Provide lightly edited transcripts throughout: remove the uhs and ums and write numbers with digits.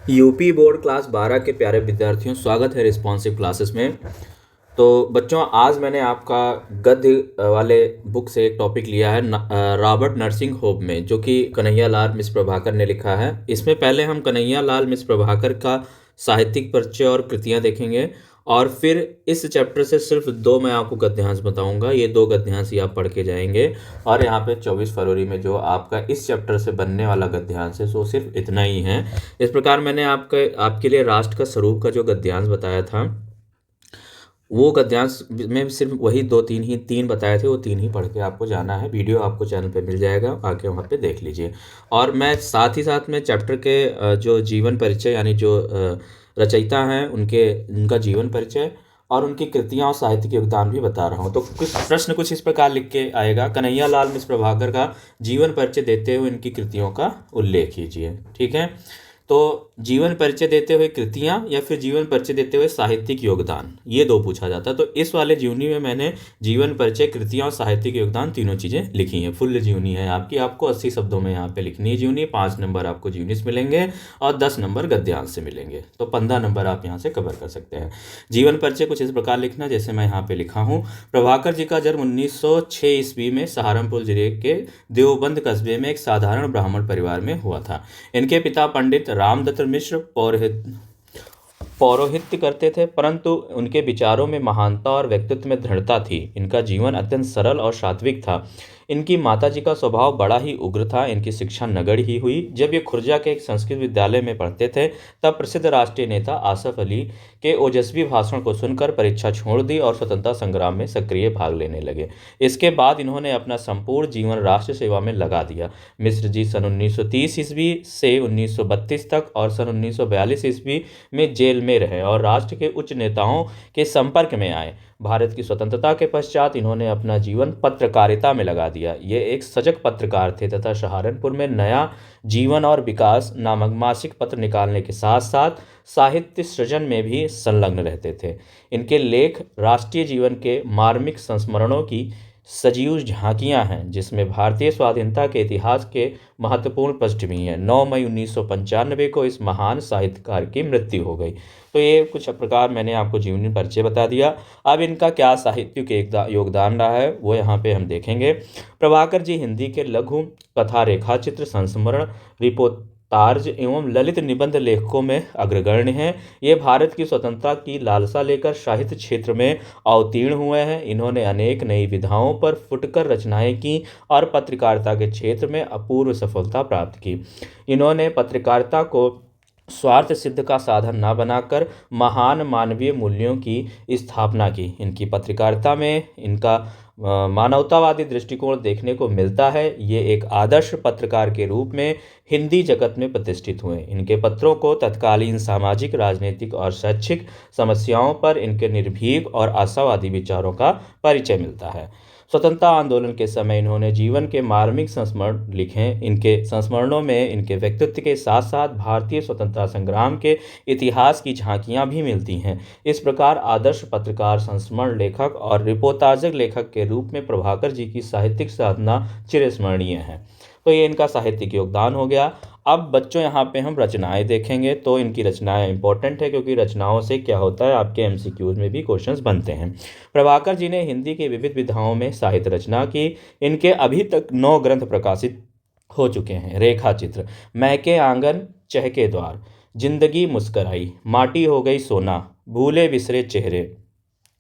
UP board class 12 के प्यारे विद्यार्थियों, स्वागत है रिस्पॉन्सिव क्लासेस में। तो बच्चों, आज मैंने आपका गद्य वाले बुक से एक टॉपिक लिया है रॉबर्ट नरसिंह होप में, जो कि कन्हैया लाल मिश्र प्रभाकर ने लिखा है। इसमें पहले हम कन्हैया लाल मिश्र प्रभाकर का साहित्यिक परिचय और कृतियां देखेंगे, और फिर इस चैप्टर से सिर्फ दो मैं आपको गद्यांश बताऊंगा। ये दो गद्यांश ही आप पढ़ के जाएंगे, और यहाँ पे 24 फरवरी में जो आपका इस चैप्टर से बनने वाला गद्यांश है सो सिर्फ इतना ही है। इस प्रकार मैंने आपके लिए राष्ट्र का स्वरूप का जो गद्यांश बताया था, वो गद्यांश में सिर्फ वही दो तीन ही तीन बताए थे, वो तीन ही पढ़ के आपको जाना है। वीडियो आपको चैनल पे मिल जाएगा, आके वहाँ पे देख लीजिए। और मैं साथ ही साथ में चैप्टर के जो जीवन परिचय, यानी जो रचयिता हैं उनका जीवन परिचय और उनकी कृतियाँ और साहित्यिक योगदान भी बता रहा हूँ। तो कुछ प्रश्न कुछ इस प्रकार लिख के आएगा: कन्हैया लाल मिश्र प्रभाकर का जीवन परिचय देते हुए इनकी कृतियों का उल्लेख कीजिए। ठीक है, तो जीवन परिचय देते हुए कृतियां या फिर जीवन परिचय देते हुए साहित्यिक योगदान, ये दो पूछा जाता है। तो इस वाले जीवनी में मैंने जीवन परिचय, कृतियां और साहित्यिक योगदान तीनों चीज़ें लिखी हैं। फुल जीवनी है आपकी, आपको 80 शब्दों में यहाँ पे लिखनी है जीवनी। 5 नंबर आपको जीवनी से मिलेंगे और 10 नंबर गद्यांश से मिलेंगे, तो 15 नंबर आप यहाँ से कवर कर सकते हैं। जीवन परिचय कुछ इस प्रकार लिखना जैसे मैं यहाँ पे लिखा हूँ: प्रभाकर जी का जन्म 1906 ईस्वी में सहारनपुर जिले के देवबंद कस्बे में एक साधारण ब्राह्मण परिवार में हुआ था। इनके पिता पंडित रामदत्त मिश्र पौरोहित्य करते थे, परंतु उनके विचारों में महानता और व्यक्तित्व में दृढ़ता थी। इनका जीवन अत्यंत सरल और सात्विक था। इनकी माताजी का स्वभाव बड़ा ही उग्र था। इनकी शिक्षा नगण्य ही हुई। जब ये खुर्जा के एक संस्कृत विद्यालय में पढ़ते थे, तब प्रसिद्ध राष्ट्रीय नेता आसफ अली के ओजस्वी भाषण को सुनकर परीक्षा छोड़ दी और स्वतंत्रता संग्राम में सक्रिय भाग लेने लगे। इसके बाद इन्होंने अपना संपूर्ण जीवन राष्ट्र सेवा में लगा दिया। मिश्र जी सन 1930 ईस्वी से 1932 तक और सन 1942 ईस्वी में जेल में रहे और राष्ट्र के उच्च नेताओं के संपर्क में आए। भारत की स्वतंत्रता के पश्चात इन्होंने अपना जीवन पत्रकारिता में लगा दिया। ये एक सजग पत्रकार थे तथा सहारनपुर में नया जीवन और विकास नामक मासिक पत्र निकालने के साथ साथ साहित्य सृजन में भी संलग्न रहते थे। इनके लेख राष्ट्रीय जीवन के मार्मिक संस्मरणों की सजीव झांकियां हैं, जिसमें भारतीय स्वाधीनता के इतिहास के महत्वपूर्ण पृष्ठभूमि है। 9 मई 1995 को इस महान साहित्यकार की मृत्यु हो गई। तो ये कुछ प्रकार मैंने आपको जीवनी परिचय बता दिया। अब इनका क्या साहित्यिक योगदान रहा है वो यहाँ पे हम देखेंगे। प्रभाकर जी हिंदी के लघु कथा, रेखाचित्र, संस्मरण, रिपोर्टाज एवं ललित निबंध लेखकों में अग्रगण्य हैं। ये भारत की स्वतंत्रता की लालसा लेकर साहित्य क्षेत्र में अवतीर्ण हुए हैं। इन्होंने अनेक नई विधाओं पर फुटकर रचनाएं की और पत्रकारिता के क्षेत्र में अपूर्व सफलता प्राप्त की। इन्होंने पत्रकारिता को स्वार्थ सिद्ध का साधन न बनाकर महान मानवीय मूल्यों की स्थापना की। इनकी पत्रकारिता में इनका मानवतावादी दृष्टिकोण देखने को मिलता है। ये एक आदर्श पत्रकार के रूप में हिंदी जगत में प्रतिष्ठित हुए। इनके पत्रों को तत्कालीन सामाजिक, राजनीतिक और शैक्षिक समस्याओं पर इनके निर्भीक और आशावादी विचारों का परिचय मिलता है। स्वतंत्रता आंदोलन के समय इन्होंने जीवन के मार्मिक संस्मरण लिखे। इनके संस्मरणों में इनके व्यक्तित्व के साथ साथ भारतीय स्वतंत्रता संग्राम के इतिहास की झांकियां भी मिलती हैं। इस प्रकार आदर्श पत्रकार, संस्मरण लेखक और रिपोर्टाजक लेखक के रूप में प्रभाकर जी की साहित्यिक साधना चिरस्मरणीय है। तो ये इनका साहित्यिक योगदान हो गया। अब बच्चों यहाँ पे हम रचनाएं देखेंगे। तो इनकी रचनाएं इंपॉर्टेंट है, क्योंकि रचनाओं से क्या होता है, आपके एमसीक्यूज में भी क्वेश्चंस बनते हैं। प्रभाकर जी ने हिंदी की विविध विधाओं में साहित्य रचना की। इनके अभी तक 9 ग्रंथ प्रकाशित हो चुके हैं। रेखा चित्र: महके आंगन चहके द्वार, जिंदगी मुस्कराई, माटी हो गई सोना, भूले बिसरे चेहरे।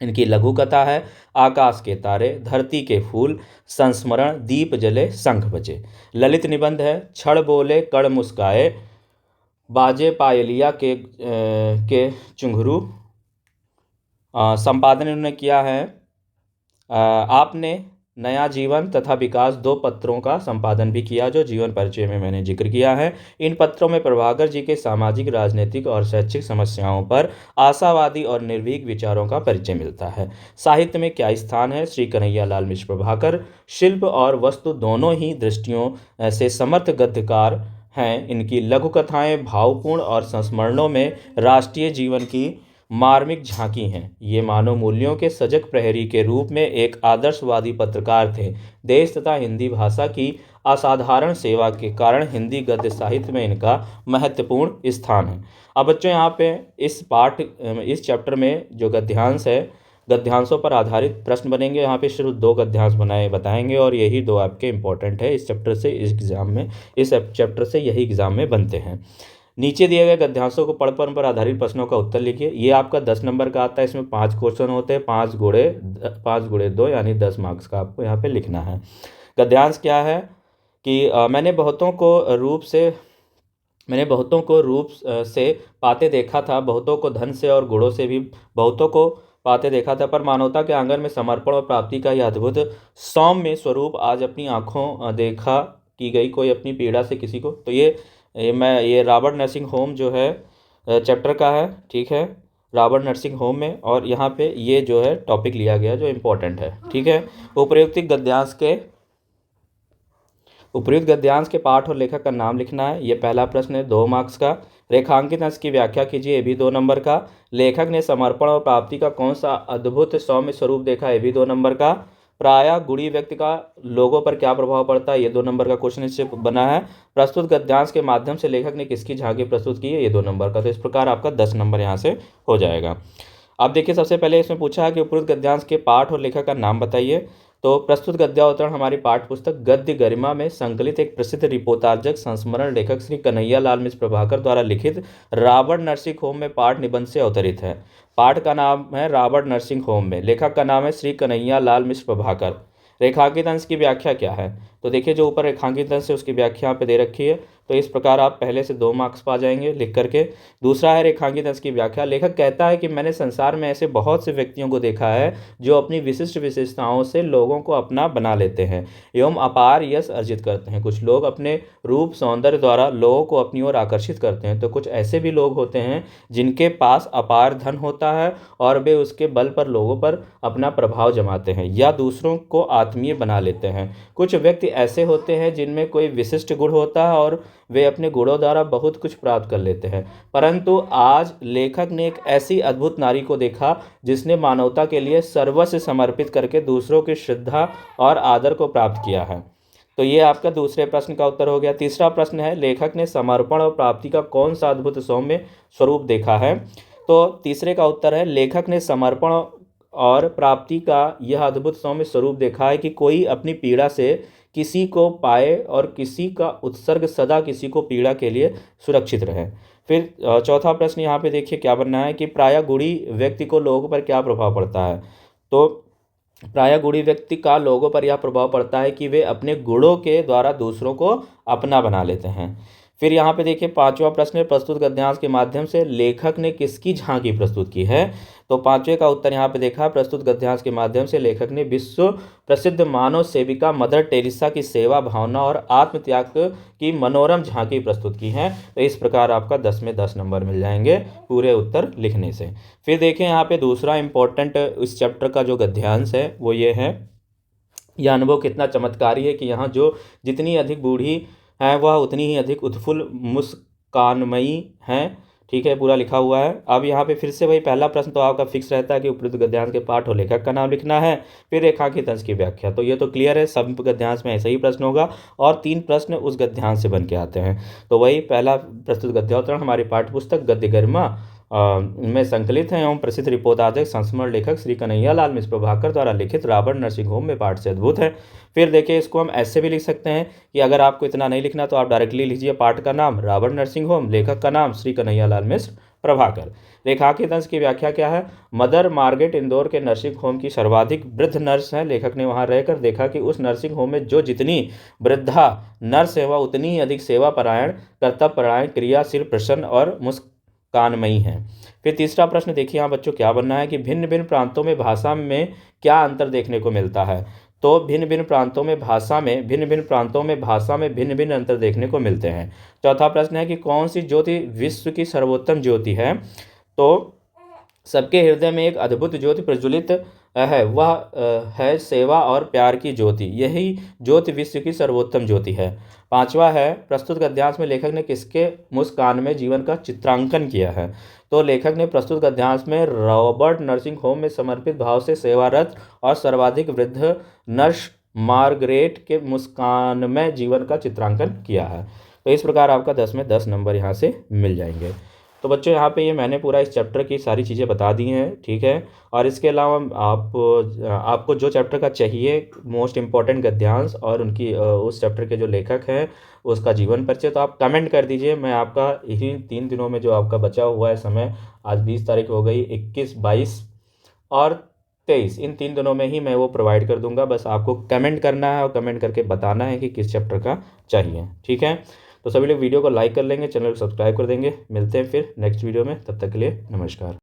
इनकी लघु कथा है आकाश के तारे, धरती के फूल, संस्मरण, दीप जले शंख बजे। ललित निबंध है छड़ बोले कड़ मुस्काए, बाजे पायलिया के चुंघरू। संपादन इन्होंने किया है आपने नया जीवन तथा विकास, 2 पत्रों का संपादन भी किया, जो जीवन परिचय में मैंने जिक्र किया है। इन पत्रों में प्रभाकर जी के सामाजिक, राजनीतिक और शैक्षिक समस्याओं पर आशावादी और निर्भीक विचारों का परिचय मिलता है। साहित्य में क्या स्थान है? श्री कन्हैया लाल मिश्र प्रभाकर शिल्प और वस्तु दोनों ही दृष्टियों से समर्थ गद्यकार हैं। इनकी लघु कथाएं भावपूर्ण और संस्मरणों में राष्ट्रीय जीवन की मार्मिक झांकी हैं। ये मानव मूल्यों के सजग प्रहरी के रूप में एक आदर्शवादी पत्रकार थे। देश तथा हिंदी भाषा की असाधारण सेवा के कारण हिंदी गद्य साहित्य में इनका महत्वपूर्ण स्थान है। अब बच्चों यहाँ पे इस चैप्टर में जो गद्यांश है, गद्यांशों पर आधारित प्रश्न बनेंगे। यहाँ पे सिर्फ 2 गद्यांश बताएंगे और यही 2 आपके इंपॉर्टेंट है इस चैप्टर से, इस चैप्टर से यही एग्जाम में बनते हैं। नीचे दिए गए गद्यांशों को पढ़ पर आधारित प्रश्नों का उत्तर लिखिए। ये आपका 10 नंबर का आता है, इसमें 5 क्वेश्चन होते हैं, 5 गुणे 2 यानी 10 मार्क्स का आपको यहाँ पे लिखना है। गद्यांश क्या है कि मैंने बहुतों को रूप से पाते देखा था, बहुतों को धन से और गुणों से भी बहुतों को पाते देखा था, पर मानवता के आंगन में समर्पण और प्राप्ति का यह अद्भुत सौम्य स्वरूप आज अपनी आंखों देखा की गई कोई अपनी पीड़ा से किसी को। तो ये रॉबर्ट नर्सिंग होम जो है चैप्टर का है, ठीक है, रॉबर्ट नर्सिंग होम में, और यहाँ पे ये जो है टॉपिक लिया गया जो इम्पोर्टेंट है, ठीक है। उपर्युक्त गद्यांश के पाठ और लेखक का नाम लिखना है। ये पहला प्रश्न है, 2 मार्क्स का। रेखांकित अंश की व्याख्या कीजिए, ये भी 2 नंबर का। लेखक ने समर्पण और प्राप्ति का कौन सा अद्भुत सौम्य स्वरूप देखा, ये भी 2 नंबर का। प्रायः गुणी व्यक्ति का लोगों पर क्या प्रभाव पड़ता है, ये 2 नंबर का क्वेश्चन इससे बना है। प्रस्तुत गद्यांश के माध्यम से लेखक ने किसकी झांकी प्रस्तुत की है, ये 2 नंबर का। तो इस प्रकार आपका 10 नंबर यहाँ से हो जाएगा। अब देखिए, सबसे पहले इसमें पूछा है कि उपरोक्त गद्यांश के पाठ और लेखक का नाम बताइए। तो प्रस्तुत गद्यावतरण हमारी पाठ्य पुस्तक गद्य गरिमा में संकलित एक प्रसिद्ध रिपोर्तार्जक संस्मरण लेखक श्री कन्हैया लाल मिश्र प्रभाकर द्वारा लिखित रॉबर्ट नर्सिंग होम में पाठ निबंध से अवतरित है। पाठ का नाम है रॉबर्ट नर्सिंग होम में, लेखक का नाम है श्री कन्हैया लाल मिश्र प्रभाकर। रेखांकित अंश की व्याख्या क्या है, तो देखिए जो ऊपर रेखांकित अंश है उसकी व्याख्या यहाँ पे दे रखी है। तो इस प्रकार आप पहले से 2 मार्क्स पा जाएंगे लिख करके। दूसरा है रेखांकित अंश की व्याख्या। लेखक कहता है कि मैंने संसार में ऐसे बहुत से व्यक्तियों को देखा है जो अपनी विशिष्ट विशेषताओं से लोगों को अपना बना लेते हैं एवं अपार यश अर्जित करते हैं। कुछ लोग अपने रूप सौंदर्य द्वारा लोगों को अपनी ओर आकर्षित करते हैं, तो कुछ ऐसे भी लोग होते हैं जिनके पास अपार धन होता है और वे उसके बल पर लोगों पर अपना प्रभाव जमाते हैं या दूसरों को आत्मीय बना लेते हैं। कुछ व्यक्ति ऐसे होते हैं जिनमें कोई विशिष्ट गुण होता है और वे अपने गुणों द्वारा बहुत कुछ प्राप्त कर लेते हैं। परंतु आज लेखक ने एक ऐसी अद्भुत नारी को देखा जिसने मानवता के लिए सर्वस्व समर्पित करके दूसरों की श्रद्धा और आदर को प्राप्त किया है। तो ये आपका दूसरे प्रश्न का उत्तर हो गया। तीसरा प्रश्न है, लेखक ने समर्पण और प्राप्ति का कौन सा अद्भुत सौम्य स्वरूप देखा है। तो तीसरे का उत्तर है, लेखक ने समर्पण और प्राप्ति का यह अद्भुत सौम्य स्वरूप देखा है कि कोई अपनी पीड़ा से किसी को पाए और किसी का उत्सर्ग सदा किसी को पीड़ा के लिए सुरक्षित रहे। फिर चौथा प्रश्न यहाँ पे देखिए क्या बनना है कि प्रायः गुणी व्यक्ति को लोगों पर क्या प्रभाव पड़ता है। तो प्रायः गुणी व्यक्ति का लोगों पर यह प्रभाव पड़ता है कि वे अपने गुणों के द्वारा दूसरों को अपना बना लेते हैं। फिर यहाँ पे देखिए 5वां प्रश्न है, प्रस्तुत गद्यांश के माध्यम से लेखक ने किसकी झांकी प्रस्तुत की है। तो 5वें का उत्तर यहाँ पे देखा, प्रस्तुत गद्यांश के माध्यम से लेखक ने विश्व प्रसिद्ध मानव सेविका मदर टेरेसा की सेवा भावना और आत्मत्याग की मनोरम झांकी प्रस्तुत की है। तो इस प्रकार आपका 10 में 10 नंबर मिल जाएंगे पूरे उत्तर लिखने से। फिर देखिए यहाँ पे दूसरा इंपॉर्टेंट इस चैप्टर का जो गद्यांश है वो ये है, यह अनुभव कितना चमत्कारी है कि यहाँ जो जितनी अधिक बूढ़ी है वह उतनी ही अधिक उत्फुल्ल मुस्कानमयी हैं। ठीक है, पूरा लिखा हुआ है। अब यहाँ पे फिर से वही पहला प्रश्न तो आपका फिक्स रहता है कि उपयुक्त गद्यांश के पाठ और लेखक का नाम लिखना है, फिर रेखांकित अंश की व्याख्या। तो ये तो क्लियर है, सब गद्यांश में ऐसा ही प्रश्न होगा और 3 प्रश्न उस गद्यांश से बन के आते हैं। तो वही पहला प्रस्तुत गद्यावतरण हमारी पाठ्यपुस्तक गद्य गरिमा में संकलित है एवं प्रसिद्ध रिपोर्तार्जक संस्मरण लेखक श्री कन्हैया लाल मिश्र प्रभाकर द्वारा लिखित रॉबर्ट नर्सिंग होम में पाठ से अद्भुत है। फिर देखिए इसको हम ऐसे भी लिख सकते हैं कि अगर आपको इतना नहीं लिखना तो आप डायरेक्टली लीजिए पाठ का नाम रॉबर्ट नर्सिंग होम, लेखक का नाम श्री कन्हैया लाल मिश्र प्रभाकर। रेखांकित अंश की व्याख्या क्या है, मदर मार्गेट इंदौर के नर्सिंग होम की सर्वाधिक वृद्ध नर्स है। लेखक ने वहां रहकर देखा कि उस नर्सिंग होम में जो जितनी वृद्धा नर्स है वह उतनी ही अधिक सेवा परायण, कर्तव्य परायण, क्रियाशील, प्रसन्न और मुस्कानमयी है। फिर तीसरा प्रश्न देखिए यहाँ बच्चों क्या बनना है कि भिन्न भिन्न प्रांतों में भाषा में क्या अंतर देखने को मिलता है। तो भिन्न भिन्न प्रांतों में भाषा में भिन्न भिन्न अंतर देखने को मिलते हैं। चौथा प्रश्न है कि कौन सी ज्योति विश्व की सर्वोत्तम ज्योति है। तो सबके हृदय में एक अद्भुत ज्योति प्रज्वलित है, वह है सेवा और प्यार की ज्योति, यही ज्योति विश्व की सर्वोत्तम ज्योति है। 5वां है, प्रस्तुत गद्यांश में लेखक ने किसके मुस्कान में जीवन का चित्रांकन किया है। तो लेखक ने प्रस्तुत गद्यांश में रॉबर्ट नर्सिंग होम में समर्पित भाव से सेवारत और सर्वाधिक वृद्ध नर्स मार्गरेट के मुस्कानमय जीवन का चित्रांकन किया है। तो इस प्रकार आपका 10 में 10 नंबर यहाँ से मिल जाएंगे। तो बच्चों यहाँ पे ये मैंने पूरा इस चैप्टर की सारी चीज़ें बता दी हैं, ठीक है। और इसके अलावा आपको जो चैप्टर का चाहिए मोस्ट इम्पॉर्टेंट गद्यांश और उनकी उस चैप्टर के जो लेखक हैं उसका जीवन परिचय, तो आप कमेंट कर दीजिए। मैं आपका इन्हीं 3 दिनों में जो आपका बचा हुआ है समय, आज 20 तारीख हो गई, 21, 22 और 23, इन 3 दिनों में ही मैं वो प्रोवाइड कर दूंगा। बस आपको कमेंट करना है और कमेंट करके बताना है कि किस चैप्टर का चाहिए, ठीक है। तो सभी लोग वीडियो को लाइक कर लेंगे, चैनल को सब्सक्राइब कर देंगे। मिलते हैं फिर नेक्स्ट वीडियो में, तब तक के लिए नमस्कार।